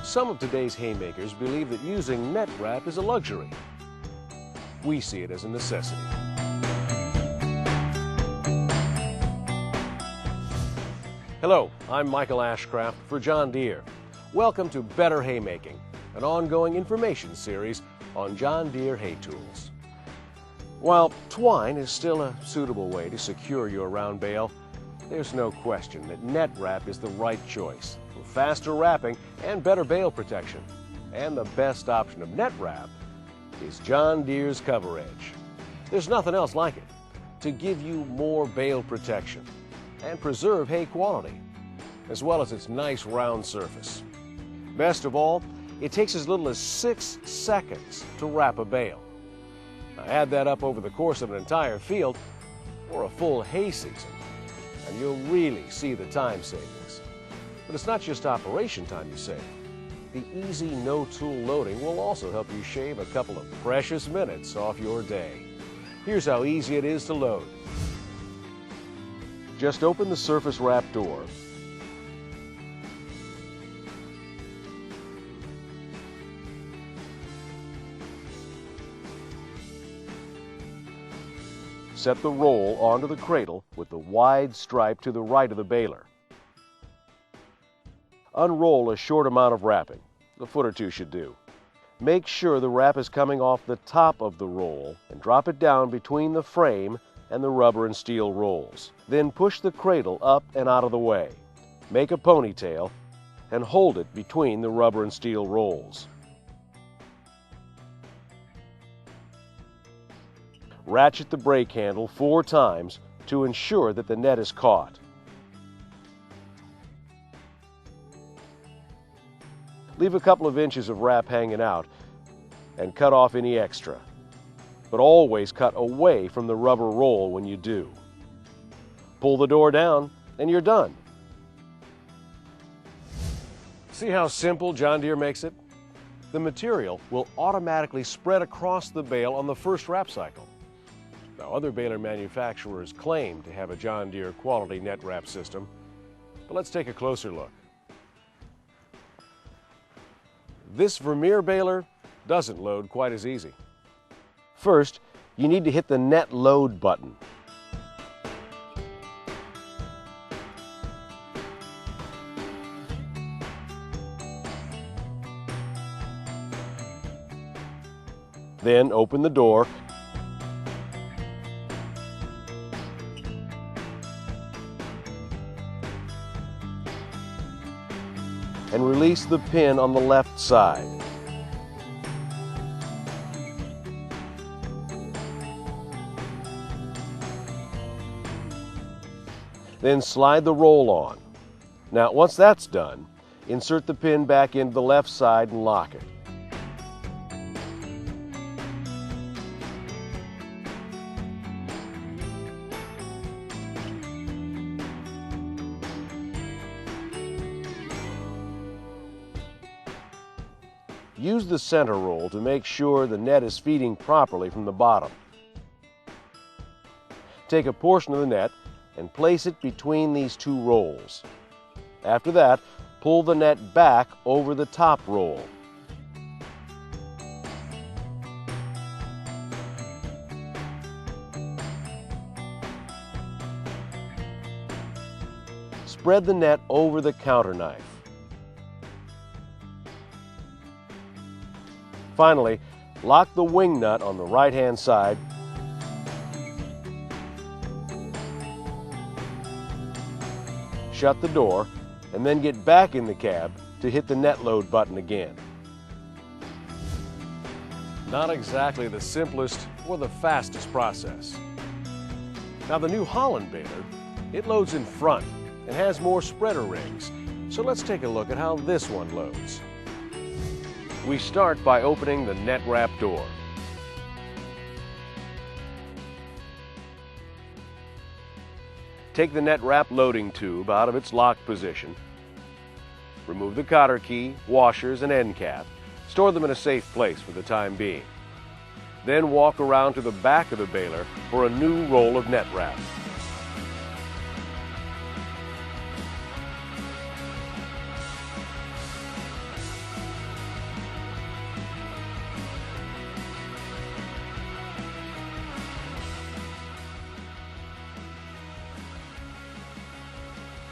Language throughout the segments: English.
Some of today's haymakers believe that using net wrap is a luxury. We see it as a necessity. Hello, I'm Michael Ashcraft for John Deere. Welcome to Better Haymaking, an ongoing information series on John Deere hay tools. While twine is still a suitable way to secure your round bale, there's no question that net wrap is the right choice for faster wrapping and better bale protection. And the best option of net wrap is John Deere's Cover Edge. There's nothing else like it to give you more bale protection and preserve hay quality, as well as its nice round surface. Best of all, it takes as little as 6 seconds to wrap a bale. Now add that up over the course of an entire field or a full hay season, and you'll really see the time savings. But it's not just operation time you save. The easy no-tool loading will also help you shave a couple of precious minutes off your day. Here's how easy it is to load. Just open the surface wrap door, set the roll onto the cradle with the wide stripe to the right of the baler. Unroll a short amount of wrapping, a foot or two should do. Make sure the wrap is coming off the top of the roll and drop it down between the frame and the rubber and steel rolls. Then push the cradle up and out of the way. Make a ponytail and hold it between the rubber and steel rolls. Ratchet the brake handle 4 times to ensure that the net is caught. Leave a couple of inches of wrap hanging out and cut off any extra, but always cut away from the rubber roll when you do. Pull the door down and you're done. See how simple John Deere makes it? The material will automatically spread across the bale on the first wrap cycle. Now, other baler manufacturers claim to have a John Deere quality net wrap system, but let's take a closer look. This Vermeer baler doesn't load quite as easy. First, you need to hit the net load button. Then open the door and release the pin on the left side. Then slide the roll on. Now, once that's done, insert the pin back into the left side and lock it. Use the center roll to make sure the net is feeding properly from the bottom. Take a portion of the net and place it between these 2 rolls. After that, pull the net back over the top roll. Spread the net over the counter knife. Finally, lock the wing nut on the right-hand side shut the door, and then get back in the cab to hit the net load button again. Not exactly the simplest or the fastest process. Now the New Holland baler, it loads in front and has more spreader rings. So let's take a look at how this one loads. We start by opening the net wrap door. Take the net wrap loading tube out of its lock position. Remove the cotter key, washers, and end cap. Store them in a safe place for the time being. Then walk around to the back of the baler for a new roll of net wrap.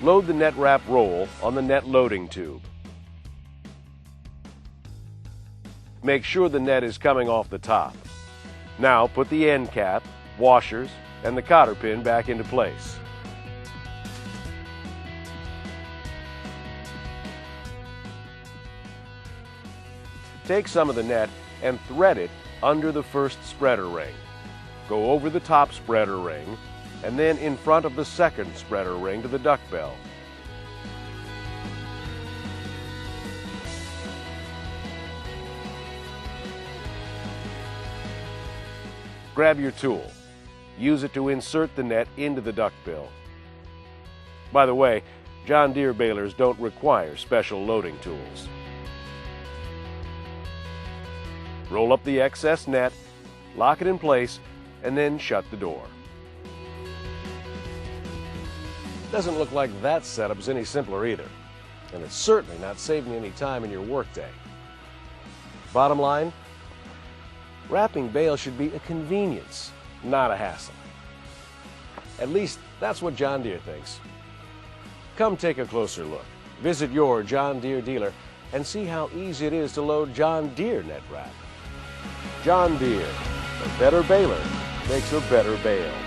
Load the net wrap roll on the net loading tube. Make sure the net is coming off the top. Now put the end cap, washers, and the cotter pin back into place. Take some of the net and thread it under the first spreader ring. Go over the top spreader ring and then in front of the second spreader ring to the duck bell. Grab your tool. Use it to insert the net into the duck bill. By the way, John Deere balers don't require special loading tools. Roll up the excess net, lock it in place, and then shut the door. Doesn't look like that setup's any simpler either, and it's certainly not saving any time in your workday. Bottom line, wrapping bale should be a convenience, not a hassle. At least that's what John Deere thinks. Come take a closer look. Visit your John Deere dealer and see how easy it is to load John Deere net wrap. John Deere, a better baler makes a better bale.